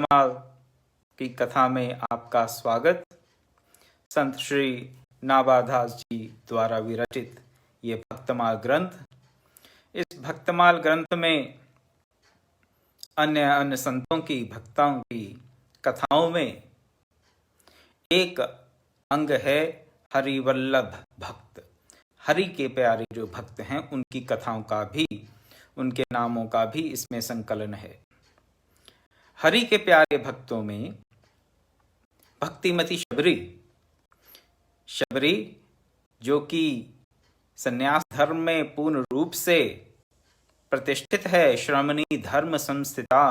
भक्तमाल की कथा में आपका स्वागत। संत श्री नाबादास जी द्वारा विरचित ये भक्तमाल ग्रंथ। इस भक्तमाल ग्रंथ में अन्य अन्य संतों की भक्तों की कथाओं में एक अंग है हरिवल्लभ भक्त। हरि के प्यारे जो भक्त हैं उनकी कथाओं का भी, उनके नामों का भी इसमें संकलन है। हरि के प्यारे भक्तों में भक्तिमती शबरी, शबरी जो कि संन्यास धर्म में पूर्ण रूप से प्रतिष्ठित है, श्रमणी धर्म संस्थिता,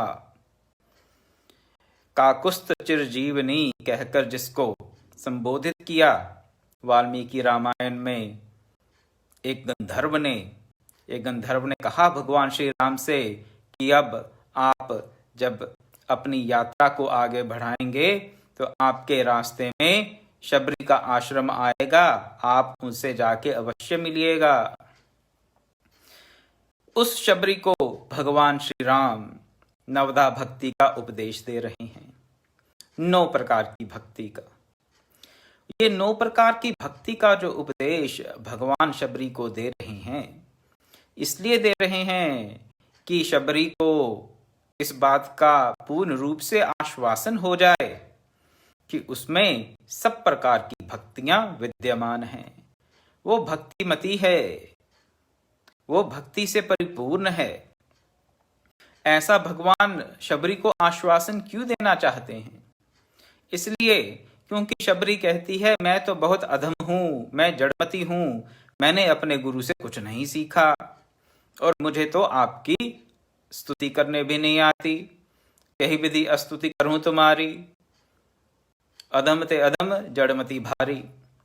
काकुस्थ चिरजीवनी कहकर जिसको संबोधित किया वाल्मीकि रामायण में। एक गंधर्व ने कहा भगवान श्री राम से कि अब आप जब अपनी यात्रा को आगे बढ़ाएंगे तो आपके रास्ते में शबरी का आश्रम आएगा, आप उनसे जाके अवश्य मिलिएगा। उस शबरी को भगवान श्री राम नवधा भक्ति का उपदेश दे रहे हैं, 9 प्रकार की भक्ति का। ये 9 प्रकार की भक्ति का जो उपदेश भगवान शबरी को दे रहे हैं, इसलिए दे रहे हैं कि शबरी को इस बात का पूर्ण रूप से आश्वासन हो जाए कि उसमें सब प्रकार की भक्तियां विद्यमान हैं। वो भक्तिमती है, वो भक्ति से परिपूर्ण है। ऐसा भगवान शबरी को आश्वासन क्यों देना चाहते हैं? इसलिए क्योंकि शबरी कहती है मैं तो बहुत अधम हूं, मैं जड़मती हूं, मैंने अपने गुरु से कुछ नहीं सीखा और मुझे तो आपकी स्तुति करने भी नहीं आती। कही विधि स्तुति करूं तुम्हारी, अधम ते अधम जड़मती भारी।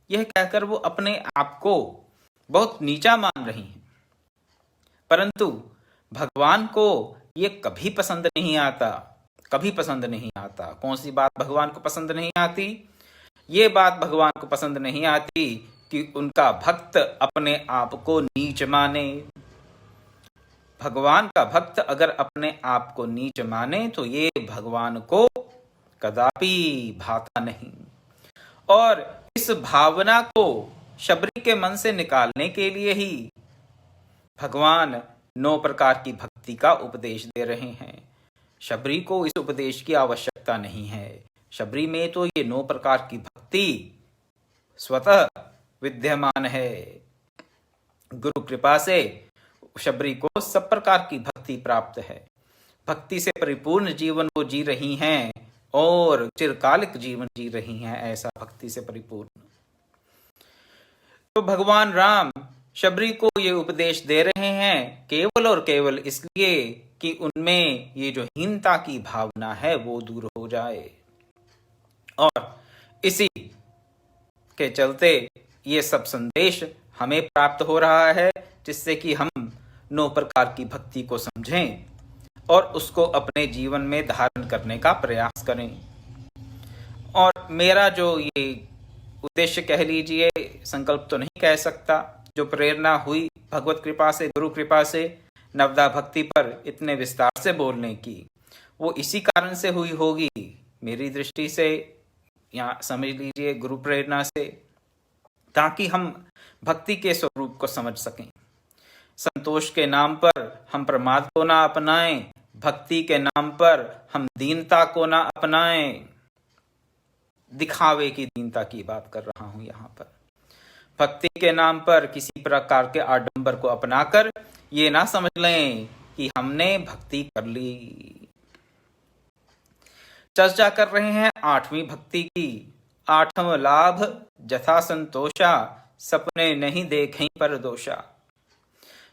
यह कहकर वो अपने आप को बहुत नीचा मान रही हैं। परंतु भगवान को ये कभी पसंद नहीं आता, कभी पसंद नहीं आता। कौन सी बात भगवान को पसंद नहीं आती? ये बात भगवान को पसंद नहीं आती कि उनका भक्त अपने आप को नीच माने। भगवान का भक्त अगर अपने आप को नीच माने तो ये भगवान को कदापि भाता नहीं। और इस भावना को शबरी के मन से निकालने के लिए ही भगवान 9 प्रकार की भक्ति का उपदेश दे रहे हैं। शबरी को इस उपदेश की आवश्यकता नहीं है। शबरी में तो ये 9 प्रकार की भक्ति स्वतः विद्यमान है। गुरु कृपा से शबरी को सब प्रकार की भक्ति प्राप्त है। भक्ति से परिपूर्ण जीवन वो जी रही हैं और चिरकालिक जीवन जी रही हैं, ऐसा भक्ति से परिपूर्ण। तो भगवान राम शबरी को ये उपदेश दे रहे हैं केवल और केवल इसलिए कि उनमें ये जो हीनता की भावना है वो दूर हो जाए। और इसी के चलते ये सब संदेश हमें प्राप्त हो रहा है, जिससे कि हम 9 प्रकार की भक्ति को समझें और उसको अपने जीवन में धारण करने का प्रयास करें। और मेरा जो ये उद्देश्य कह लीजिए, संकल्प तो नहीं कह सकता, जो प्रेरणा हुई भगवत कृपा से, गुरु कृपा से नवधा भक्ति पर इतने विस्तार से बोलने की, वो इसी कारण से हुई होगी। मेरी दृष्टि से या समझ लीजिए गुरु प्रेरणा से, ताकि हम भक्ति के स्वरूप को समझ सकें। संतोष के नाम पर हम प्रमाद को ना अपनाएं, भक्ति के नाम पर हम दीनता को ना अपनाएं। दिखावे की दीनता की बात कर रहा हूं यहां पर। भक्ति के नाम पर किसी प्रकार के आडंबर को अपनाकर ये ना समझ लें कि हमने भक्ति कर ली। चर्चा कर रहे हैं 8वीं भक्ति की। 8वां लाभ जथा संतोषा, सपने नहीं देखें पर दोषा।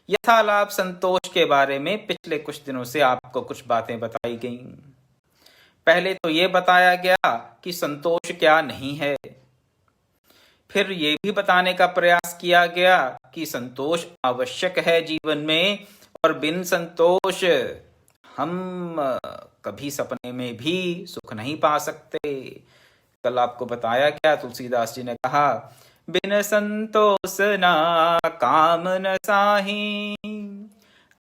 यथा लाभ संतोष के बारे में पिछले कुछ दिनों से आपको कुछ बातें बताई गई। पहले तो ये बताया गया कि संतोष क्या नहीं है। फिर ये भी बताने का प्रयास किया गया कि संतोष आवश्यक है जीवन में, और बिन संतोष हम कभी सपने में भी सुख नहीं पा सकते। कल आपको बताया गया, तुलसीदास जी ने कहा, बिन संतोष ना काम न साही,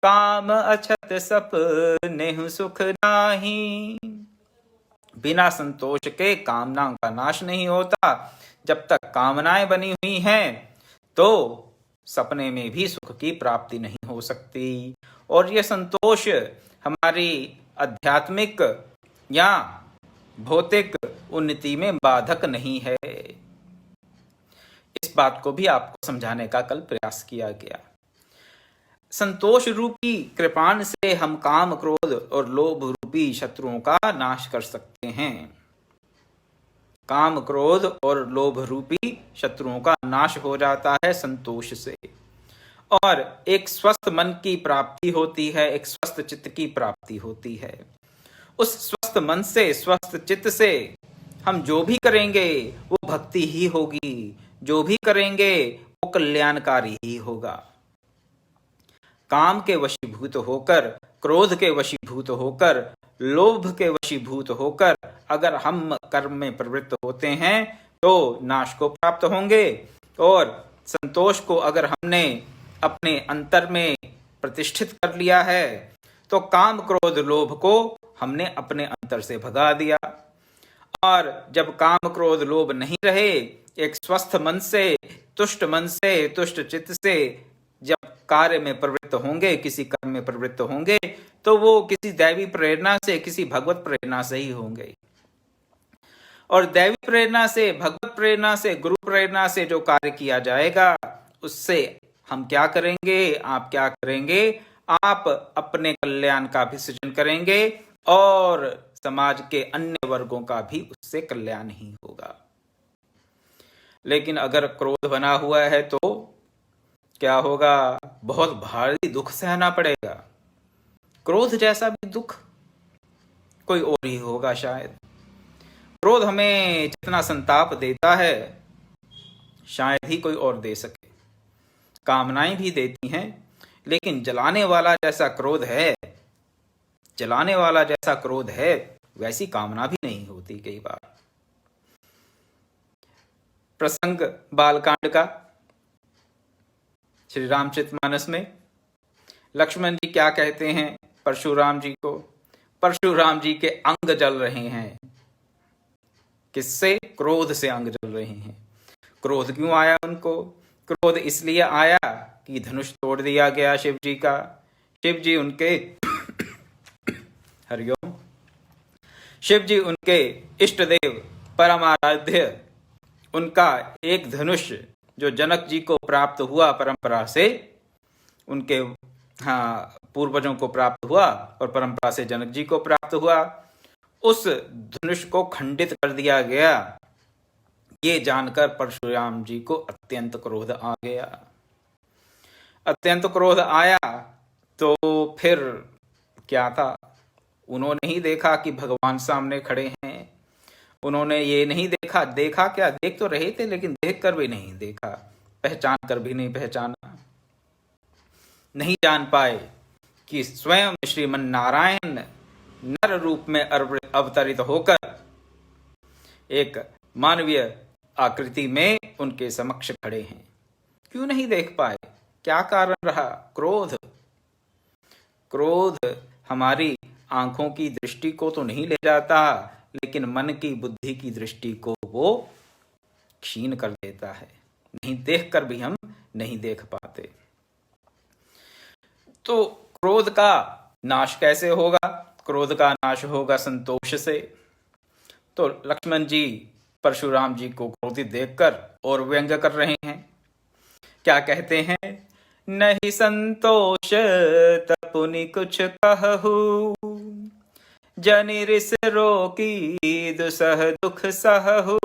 काम अछत सपनेहु सुख नाही। बिना संतोष के कामनाओं का नाश नहीं होता। जब तक कामनाएं बनी हुई हैं तो सपने में भी सुख की प्राप्ति नहीं हो सकती। और यह संतोष हमारी आध्यात्मिक या भौतिक उन्नति में बाधक नहीं है। इस बात को भी आपको समझाने का कल प्रयास किया गया। संतोष रूपी कृपाण से हम काम, क्रोध और लोभ रूपी शत्रुओं का नाश कर सकते हैं। काम, क्रोध और लोभ रूपी शत्रुओं का नाश हो जाता है संतोष से, और एक स्वस्थ मन की प्राप्ति होती है, एक स्वस्थ चित्त की प्राप्ति होती है। उस स्वस्थ मन से, स्वस्थ चित्त से हम जो भी करेंगे वो भक्ति ही होगी, जो भी करेंगे वो कल्याणकारी ही होगा। काम के वशीभूत होकर, क्रोध के वशीभूत होकर, लोभ के वशीभूत होकर अगर हम कर्म में प्रवृत्त होते हैं तो नाश को प्राप्त होंगे। और संतोष को अगर हमने अपने अंतर में प्रतिष्ठित कर लिया है तो काम, क्रोध, लोभ को हमने अपने अंतर से भगा दिया। और जब काम, क्रोध, लोभ नहीं रहे, एक स्वस्थ मन से, तुष्ट मन से, तुष्ट चित्त से जब कार्य में प्रवृत्त होंगे, किसी कर्म में प्रवृत्त होंगे, तो वो किसी दैवी प्रेरणा से, किसी भगवत प्रेरणा से ही होंगे। और दैवी प्रेरणा से, भगवत प्रेरणा से, गुरु प्रेरणा से जो कार्य किया जाएगा उससे हम क्या करेंगे, आप क्या करेंगे, आप अपने कल्याण का भी सृजन करेंगे और समाज के अन्य वर्गों का भी उससे कल्याण ही होगा। लेकिन अगर क्रोध बना हुआ है तो क्या होगा, बहुत भारी दुख सहना पड़ेगा। क्रोध जैसा भी दुख कोई और ही होगा शायद। क्रोध हमें जितना संताप देता है शायद ही कोई और दे सके। कामनाएं भी देती हैं, लेकिन जलाने वाला जैसा क्रोध है, जलाने वाला जैसा क्रोध है, वैसी कामना भी नहीं होती कई बार। प्रसंग बालकांड का श्री रामचरितमानस में लक्ष्मण जी क्या कहते हैं परशुराम जी को? परशुराम जी के अंग जल रहे हैं। किससे? क्रोध से अंग जल रहे हैं। क्रोध क्यों आया उनको? क्रोध इसलिए आया कि धनुष तोड़ दिया गया शिव जी का। शिव जी उनके हरिओम, शिव जी उनके इष्ट देव, परम आराध्य, उनका एक धनुष जो जनक जी को प्राप्त हुआ परंपरा से, उनके पूर्वजों को प्राप्त हुआ और परंपरा से जनक जी को प्राप्त हुआ, उस धनुष को खंडित कर दिया गया। ये जानकर परशुराम जी को अत्यंत क्रोध आ गया। अत्यंत क्रोध आया तो फिर क्या था, उन्होंने ही देखा कि भगवान सामने खड़े हैं। उन्होंने ये नहीं देखा, देखा क्या, देख तो रहे थे लेकिन देख कर भी नहीं देखा, पहचान कर भी नहीं पहचाना। नहीं जान पाए कि स्वयं श्रीमन नारायण नर रूप में अवतरित होकर एक मानवीय आकृति में उनके समक्ष खड़े हैं। क्यों नहीं देख पाए? क्या कारण रहा? क्रोध। क्रोध हमारी आंखों की दृष्टि को तो नहीं ले जाता, लेकिन मन की, बुद्धि की दृष्टि को वो क्षीण कर देता है। नहीं देखकर भी हम नहीं देख पाते। तो क्रोध का नाश कैसे होगा? क्रोध का नाश होगा संतोष से। तो लक्ष्मण जी परशुराम जी को क्रोधित देखकर और व्यंग कर रहे हैं। क्या कहते हैं? नहीं संतोष तपुनि कुछ कहू, जनि रिस रोकी दुसह दुख सहू।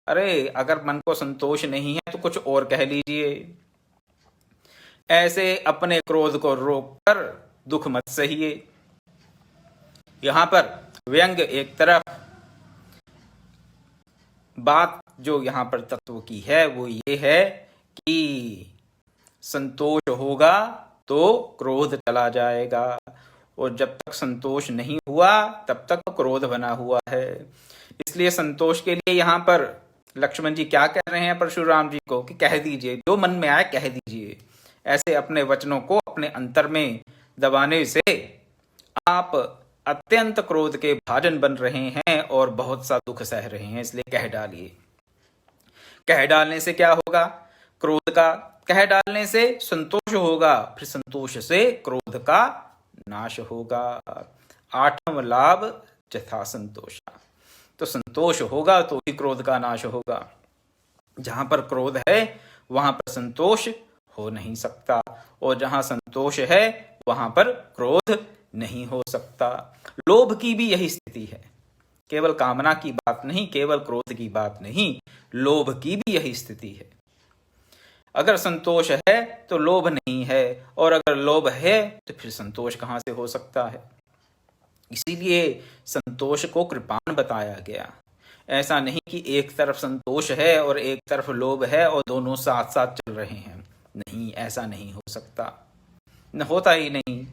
अरे अगर मन को संतोष नहीं है तो कुछ और कह लीजिए। ऐसे अपने क्रोध को रोककर दुख मत सहिए। यहां पर व्यंग एक तरफ, बात जो यहां पर तत्व की है वो ये है कि संतोष होगा तो क्रोध चला जाएगा, और जब तक संतोष नहीं हुआ तब तक क्रोध बना हुआ है। इसलिए संतोष के लिए यहां पर लक्ष्मण जी क्या कह रहे हैं परशुराम जी को कि कह दीजिए, जो मन में आए कह दीजिए। ऐसे अपने वचनों को अपने अंतर में दबाने से आप अत्यंत क्रोध के भाजन बन रहे हैं और बहुत सा दुख सह रहे हैं, इसलिए कह डालिए। कह डालने से क्या होगा? क्रोध का कह डालने से संतोष होगा, फिर संतोष से क्रोध का नाश होगा। आठम लाभ यथा संतोषा। तो संतोष होगा तो ही क्रोध का नाश होगा। जहां पर क्रोध है वहां पर संतोष हो नहीं सकता, और जहां संतोष है वहां पर क्रोध नहीं हो सकता। लोभ की भी यही स्थिति है, केवल कामना की बात नहीं, केवल क्रोध की बात नहीं, लोभ की भी यही स्थिति है। अगर संतोष है तो लोभ नहीं है, और अगर लोभ है तो फिर संतोष कहां से हो सकता है? इसीलिए संतोष को कृपाण बताया गया। ऐसा नहीं कि एक तरफ संतोष है और एक तरफ लोभ है और दोनों साथ साथ चल रहे हैं, नहीं, ऐसा नहीं हो सकता, न होता ही नहीं।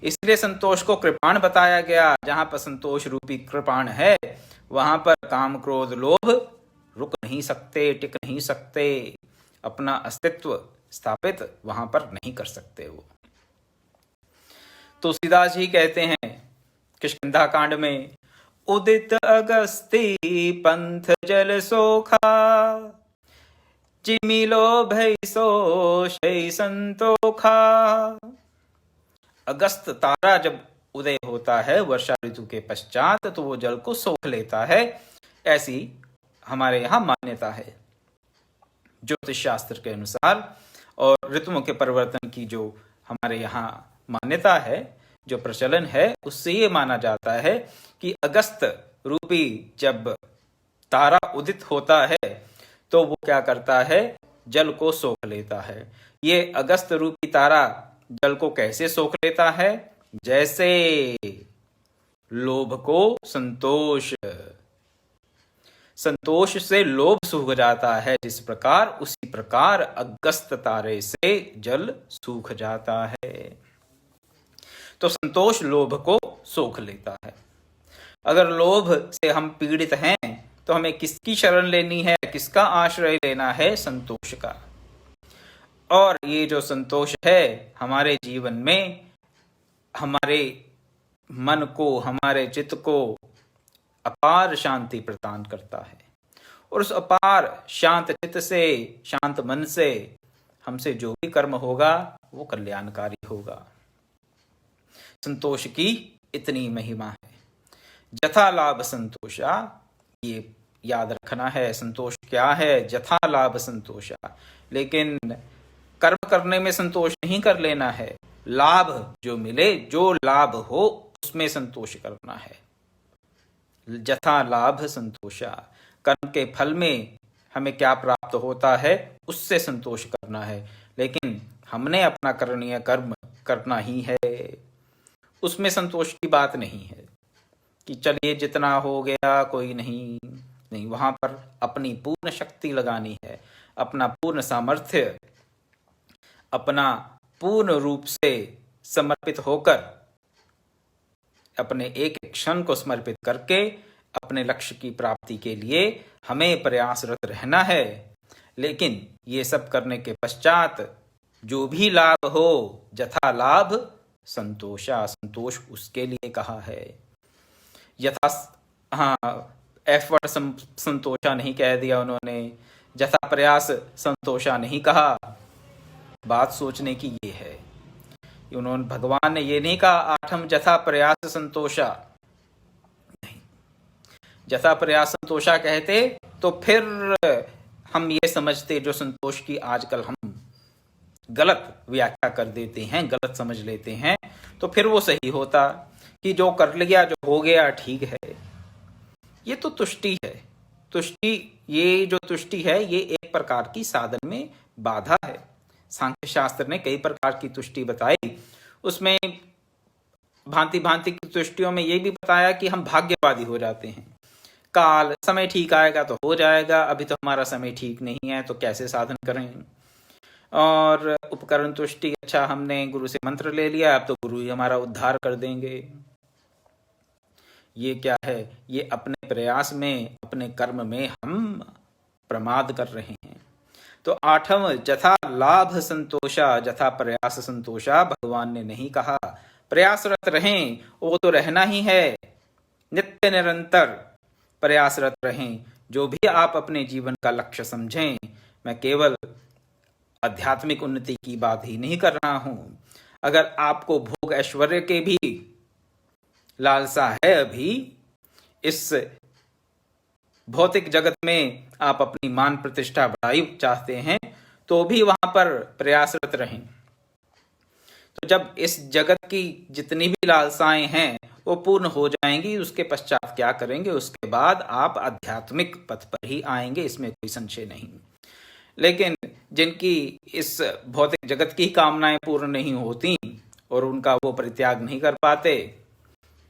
इसलिए संतोष को कृपाण बताया गया। जहां पर संतोष रूपी कृपाण है वहां पर काम क्रोध लोभ रुक नहीं सकते, टिक नहीं सकते, अपना अस्तित्व स्थापित वहां पर नहीं कर सकते। वो तुलसीदास जी कहते हैं किष्किंधा कांड में, उदित अगस्ती पंथ जल सोखा, जिमिलो भय सो शय संतोखा। अगस्त तारा जब उदय होता है वर्षा ऋतु के पश्चात तो वो जल को सोख लेता है, ऐसी हमारे यहाँ मान्यता है ज्योतिष शास्त्र के अनुसार। और ऋतुओं के परिवर्तन की जो हमारे यहाँ मान्यता है, जो प्रचलन है, उससे ये माना जाता है कि अगस्त रूपी जब तारा उदित होता है तो वो क्या करता है? जल को सोख लेता है। ये अगस्त रूपी तारा जल को कैसे सोख लेता है? जैसे लोभ को संतोष, संतोष से लोभ सूख जाता है जिस प्रकार, उसी प्रकार अगस्त तारे से जल सूख जाता है। तो संतोष लोभ को सोख लेता है। अगर लोभ से हम पीड़ित हैं तो हमें किसकी शरण लेनी है, किसका आश्रय लेना है? संतोष का। और ये जो संतोष है हमारे जीवन में हमारे मन को, हमारे चित्त को अपार शांति प्रदान करता है, और उस अपार शांत चित्त से, शांत मन से हमसे जो भी कर्म होगा वो कल्याणकारी होगा। संतोष की इतनी महिमा है। जथा लाभ संतोषा, ये याद रखना है। संतोष क्या है? जथा लाभ संतोषा। लेकिन कर्म करने में संतोष नहीं कर लेना है, लाभ जो मिले, जो लाभ हो उसमें संतोष करना है। जथा लाभ संतोषा, कर्म के फल में हमें क्या प्राप्त होता है उससे संतोष करना है, लेकिन हमने अपना करणीय कर्म करना ही है, उसमें संतोष की बात नहीं है कि चलिए जितना हो गया कोई नहीं, नहीं, वहां पर अपनी पूर्ण शक्ति लगानी है, अपना पूर्ण सामर्थ्य, अपना पूर्ण रूप से समर्पित होकर, अपने एक एक क्षण को समर्पित करके अपने लक्ष्य की प्राप्ति के लिए हमें प्रयासरत रहना है। लेकिन ये सब करने के पश्चात जो भी लाभ हो, जथा लाभ संतोषा, संतोष उसके लिए कहा है। यथा, हाँ, एफर्ट संतोषा नहीं कह दिया उन्होंने, जथा प्रयास संतोषा नहीं कहा। बात सोचने की ये है, उन्होंने, भगवान ने ये नहीं कहा आठम जथा प्रयास संतोषा, नहीं। जथा प्रयास संतोषा कहते तो फिर हम ये समझते, जो संतोष की आजकल हम गलत व्याख्या कर देते हैं, गलत समझ लेते हैं, तो फिर वो सही होता कि जो कर लिया, जो हो गया ठीक है। ये तो तुष्टि है। तुष्टि, ये जो तुष्टि है ये एक प्रकार की साधन में बाधा है। सांख्य शास्त्र ने कई प्रकार की तुष्टि बताई, उसमें भांति भांति की तुष्टियों में ये भी बताया कि हम भाग्यवादी हो जाते हैं, काल समय ठीक आएगा तो हो जाएगा, अभी तो हमारा समय ठीक नहीं है तो कैसे साधन करें। और उपकरण तुष्टि, अच्छा हमने गुरु से मंत्र ले लिया, अब तो गुरु ही हमारा उद्धार कर देंगे। ये क्या है? ये अपने प्रयास में, अपने कर्म में हम प्रमाद कर रहे हैं। तो आठम जथा लाभ संतोषा, जथा प्रयास संतोषा भगवान ने नहीं कहा, प्रयासरत रहें, वो तो रहना ही है, नित्य निरंतर प्रयासरत रहें। जो भी आप अपने जीवन का लक्ष्य समझें, मैं केवल आध्यात्मिक उन्नति की बात ही नहीं कर रहा हूं। अगर आपको भोग ऐश्वर्य के भी लालसा है, अभी इस भौतिक जगत में आप अपनी मान प्रतिष्ठा बढ़ाई चाहते हैं, तो भी वहां पर प्रयासरत रहें। तो जब इस जगत की जितनी भी लालसाएं हैं वो पूर्ण हो जाएंगी, उसके पश्चात क्या करेंगे? उसके बाद आप आध्यात्मिक पथ पर ही आएंगे, इसमें कोई संशय नहीं। लेकिन जिनकी इस भौतिक जगत की कामनाएं पूर्ण नहीं होती और उनका वो परित्याग नहीं कर पाते,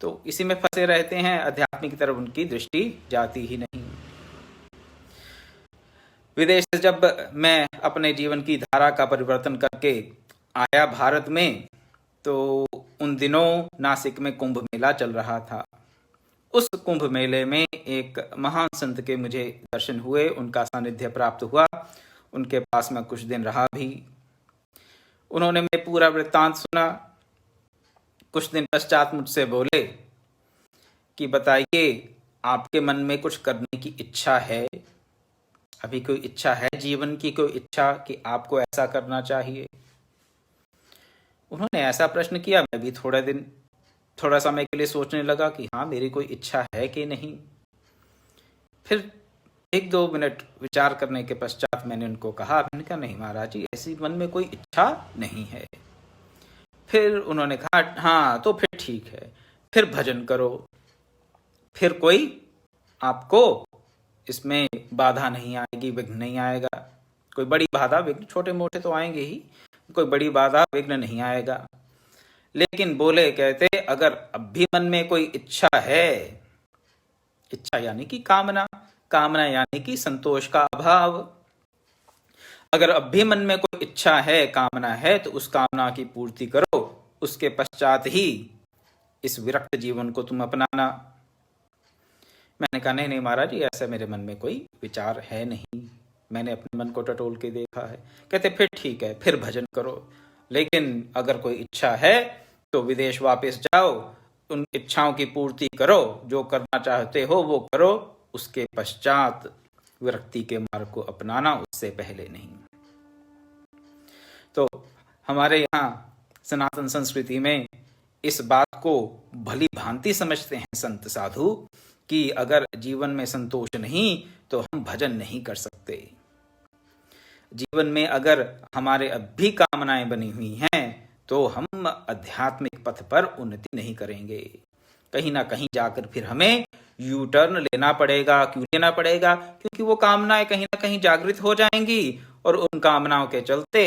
तो इसी में फंसे रहते हैं, अध्यात्म की तरफ उनकी दृष्टि जाती ही नहीं। विदेश से जब मैं अपने जीवन की धारा का परिवर्तन करके आया भारत में, तो उन दिनों नासिक में कुंभ मेला चल रहा था। उस कुंभ मेले में एक महान संत के मुझे दर्शन हुए, उनका सानिध्य प्राप्त हुआ, उनके पास मैं कुछ दिन रहा भी। उन्होंने मैं पूरा वृत्तांत सुना। कुछ दिन पश्चात मुझसे बोले कि बताइए, आपके मन में कुछ करने की इच्छा है? अभी कोई इच्छा है जीवन की, कोई इच्छा कि आपको ऐसा करना चाहिए? उन्होंने ऐसा प्रश्न किया। मैं भी थोड़ा समय के लिए सोचने लगा कि हाँ, मेरी कोई इच्छा है कि नहीं। फिर 1-2 मिनट विचार करने के पश्चात मैंने उनको कहा, मैंने कहा नहीं महाराज जी, ऐसी मन में कोई इच्छा नहीं है। फिर उन्होंने कहा हाँ तो फिर ठीक है, फिर भजन करो, फिर कोई आपको इसमें बाधा नहीं आएगी, विघ्न नहीं आएगा। कोई बड़ी बाधा विघ्न, छोटे मोटे तो आएंगे ही, कोई बड़ी बाधा विघ्न नहीं आएगा। लेकिन बोले, कहते अगर अब भी मन में कोई इच्छा है, इच्छा यानी कि कामना, कामना यानी कि संतोष का अभाव, अगर अब भी मन में कोई इच्छा है, कामना है, तो उस कामना की पूर्ति करो, उसके पश्चात ही इस विरक्त जीवन को तुम अपनाना। मैंने कहा नहीं महाराज जी, ऐसा मेरे मन में कोई विचार है नहीं, मैंने अपने मन को टटोल के देखा है। कहते फिर ठीक है, फिर भजन करो, लेकिन अगर कोई इच्छा है तो विदेश वापस जाओ, उन इच्छाओं की पूर्ति करो, जो करना चाहते हो वो करो, उसके पश्चात विरक्ति के मार्ग को अपनाना, उससे पहले नहीं। तो हमारे यहाँ सनातन संस्कृति में इस बात को भली भांति समझते हैं संत साधु कि अगर जीवन में संतोष नहीं तो हम भजन नहीं कर सकते। जीवन में अगर हमारे अब भी कामनाएं बनी हुई हैं तो हम आध्यात्मिक पथ पर उन्नति नहीं करेंगे। कहीं ना कहीं जाकर फिर हमें यू टर्न लेना पड़ेगा। क्यों लेना पड़ेगा? क्योंकि वो कामनाएं कहीं ना कहीं जागृत हो जाएंगी और उन कामनाओं के चलते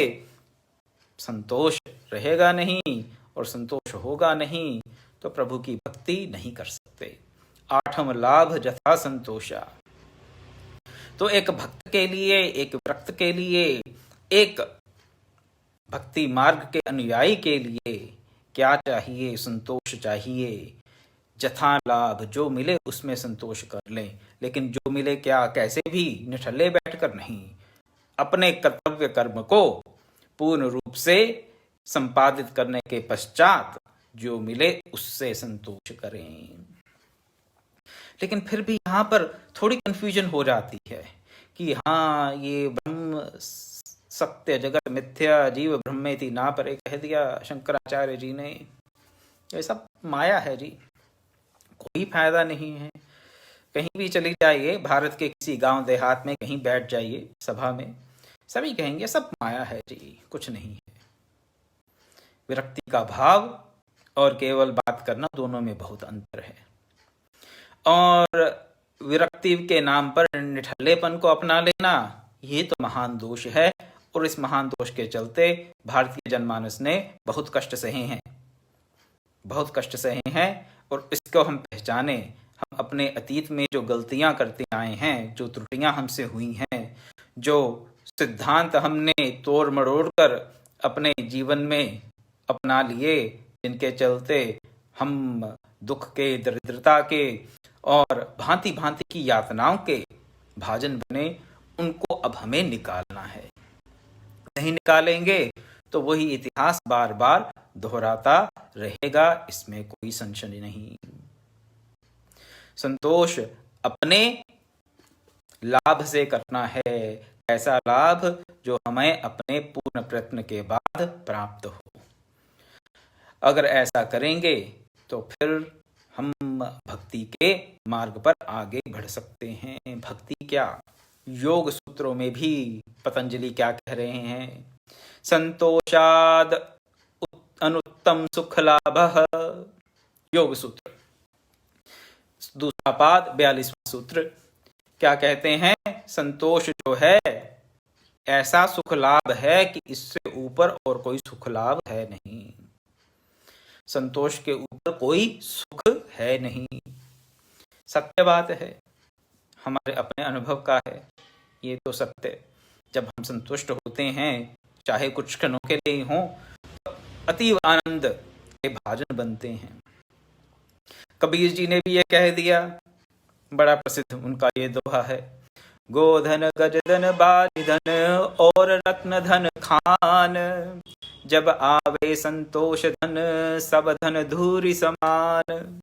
संतोष रहेगा नहीं, और संतोष होगा नहीं तो प्रभु की भक्ति नहीं कर सकते। आठम लाभ जथा संतोषा। तो एक भक्त के लिए, एक विरक्त के लिए, एक भक्ति मार्ग के अनुयायी के लिए क्या चाहिए? संतोष चाहिए। जथा लाभ, जो मिले उसमें संतोष कर लें, लेकिन जो मिले क्या, कैसे भी निठल्ले बैठकर नहीं, अपने कर्तव्य कर्म को पूर्ण रूप से संपादित करने के पश्चात जो मिले उससे संतोष करें। लेकिन फिर भी यहाँ पर थोड़ी कंफ्यूजन हो जाती है कि हाँ, ये ब्रह्म सत्य जगत मिथ्या, जीव ब्रह्मेति ना परे कह दिया शंकराचार्य जी ने। ये सब माया है जी, कोई फायदा नहीं है। कहीं भी चली जाइए, भारत के किसी गांव देहात में कहीं बैठ जाइए सभा में, सभी कहेंगे सब माया है जी, कुछ नहीं है। विरक्ति का भाव और केवल बात करना, दोनों में बहुत अंतर है। और विरक्ति के नाम पर निठल्लेपन को अपना लेना, ये तो महान दोष है, और इस महान दोष के चलते भारतीय जनमानस ने बहुत कष्ट सहे हैं, बहुत कष्ट सहे हैं। और इसको हम पहचाने, हम अपने अतीत में जो गलतियां करते आए हैं, जो त्रुटियां हमसे हुई हैं, जो सिद्धांत हमने तोड़ मरोड़ कर अपने जीवन में अपना लिए, जिनके चलते हम दुख के, दरिद्रता के और भांति भांति की यातनाओं के भाजन बने, उनको अब हमें निकालना है। नहीं निकालेंगे तो वही इतिहास बार बार दोहराता रहेगा, इसमें कोई संशय नहीं। संतोष अपने लाभ से करना है, ऐसा लाभ जो हमें अपने पूर्ण प्रयत्न के बाद प्राप्त हो। अगर ऐसा करेंगे तो फिर हम भक्ति के मार्ग पर आगे बढ़ सकते हैं। भक्ति क्या, योग सूत्रों में भी पतंजलि क्या कह रहे हैं, संतोषाद अनुत्तम सुख लाभ। योग सूत्र दूसरा पाद 42वां सूत्र क्या कहते हैं, संतोष जो है ऐसा सुख लाभ है कि इससे ऊपर और कोई सुख लाभ है नहीं। संतोष के ऊपर कोई सुख है नहीं। सत्य बात है, हमारे अपने अनुभव का है ये तो सत्य। जब हम संतुष्ट होते हैं, चाहे कुछ क्षणों के लिए हो, तो अतीव आनंद के भाजन बनते हैं। कबीर जी ने भी ये कह दिया, बड़ा प्रसिद्ध उनका ये दोहा है, गोधन गजधन बारिधन और रत्न धन खान, जब आवे संतोष धन सब धन धूरी समान।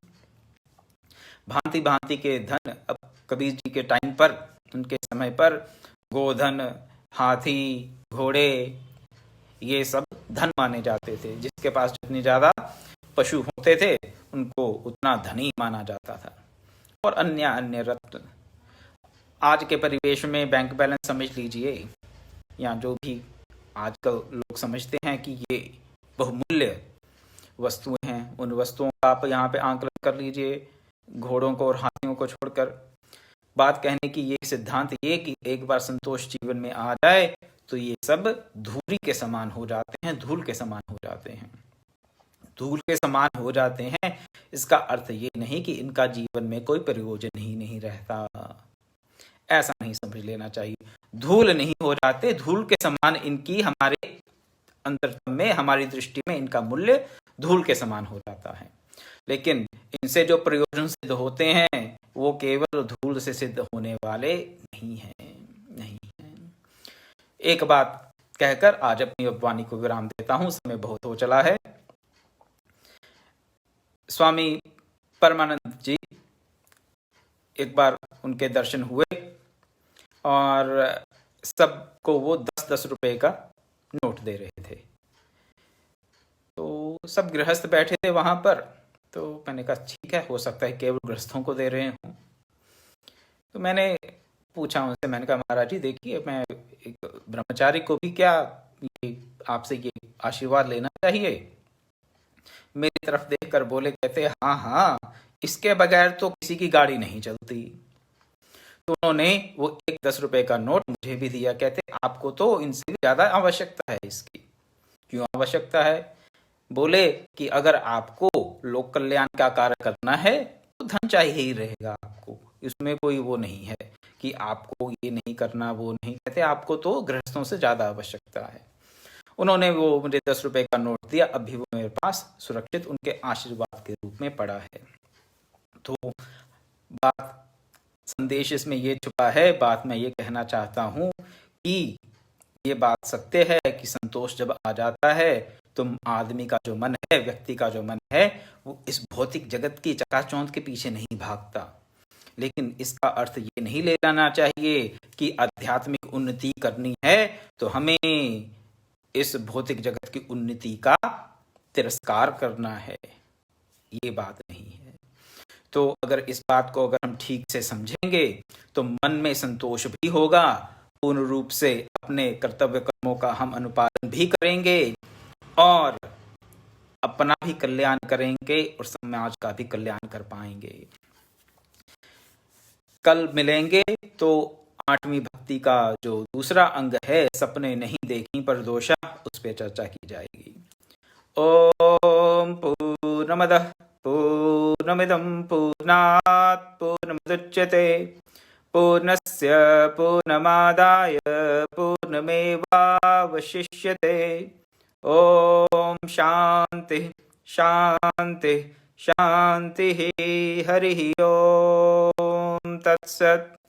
भांति भांति के धन अब कबीर जी के टाइम पर, उनके समय पर गोधन, हाथी, घोड़े ये सब धन माने जाते थे। जिसके पास जितनी ज्यादा पशु होते थे उनको उतना धनी माना जाता था। और अन्य अन्य रत्न, आज के परिवेश में बैंक बैलेंस समझ लीजिए, या जो भी आजकल लोग समझते हैं कि ये बहुमूल्य वस्तुएं हैं, उन वस्तुओं का आप यहाँ पे आंकलन कर लीजिए, घोड़ों को और हाथियों को छोड़कर। बात कहने की ये सिद्धांत ये कि एक बार संतोष जीवन में आ जाए तो ये सब धूली के समान हो जाते हैं, धूल के समान हो जाते हैं। धूल के समान हो जाते हैं, इसका अर्थ ये नहीं कि इनका जीवन में कोई प्रयोजन ही नहीं रहता, ऐसा नहीं समझ लेना चाहिए। धूल नहीं हो जाते, धूल के समान इनकी हमारे अंतरतम में, हमारी दृष्टि में इनका मूल्य धूल के समान हो जाता है। लेकिन इनसे जो प्रयोजन सिद्ध होते हैं वो केवल धूल से सिद्ध होने वाले नहीं हैं। एक बात कहकर आज अपनी वाणी को विराम देता हूं, समय बहुत हो चला है। स्वामी परमानंद जी, एक बार उनके दर्शन हुए और सबको वो 10-10 रुपए का नोट दे रहे थे। तो सब गृहस्थ बैठे थे वहां पर, तो मैंने कहा ठीक है, हो सकता है केवल गृहस्थों को दे रहे हों। तो मैंने पूछा उनसे, मैंने कहा महाराज जी देखिए, मैं एक ब्रह्मचारी को भी क्या ये आपसे ये आशीर्वाद लेना चाहिए? मेरी तरफ देखकर बोले, कहते हाँ हाँ, इसके बगैर तो किसी की गाड़ी नहीं चलती। तो उन्होंने वो एक 10 रुपए का नोट मुझे भी दिया। कहते आपको तो इनसे भी ज्यादा आवश्यकता है इसकी। क्यों आवश्यकता है? बोले कि अगर आपको लोक कल्याण का कार्य करना है तो धन चाहिए ही रहेगा आपको, इसमें कोई वो नहीं है कि आपको ये नहीं करना, वो नहीं। कहते आपको तो गृहस्थों से ज्यादा आवश्यकता है। उन्होंने वो मुझे 10 रुपए का नोट दिया, अभी वो मेरे पास सुरक्षित उनके आशीर्वाद के रूप में पड़ा है। तो बात, संदेश इसमें ये छुपा है, बात मैं ये कहना चाहता हूं कि ये बात सत्य है कि संतोष जब आ जाता है तो आदमी का जो मन है, व्यक्ति का जो मन है, वो इस भौतिक जगत की चकाचौंध के पीछे नहीं भागता। लेकिन इसका अर्थ ये नहीं ले लेना चाहिए कि आध्यात्मिक उन्नति करनी है तो हमें इस भौतिक जगत की उन्नति का तिरस्कार करना है, ये बात नहीं है। तो अगर इस बात को अगर हम ठीक से समझेंगे तो मन में संतोष भी होगा, पूर्ण रूप से अपने कर्तव्य कर्मों का हम अनुपालन भी करेंगे और अपना भी कल्याण करेंगे और समाज का भी कल्याण कर पाएंगे। कल मिलेंगे तो 8वीं भक्ति का जो दूसरा अंग है, सपने नहीं देखी पर दोषा, उस पर चर्चा की जाएगी। ओम पूर्णमदः पूर्णमिदं पूर्णात् पूर्णमुदच्यते पूर्णस्य पूर्णमादाय पूर्णमेवावशिष्यते। ओम शांति शांति शांति। हरि ओम तत्सत्।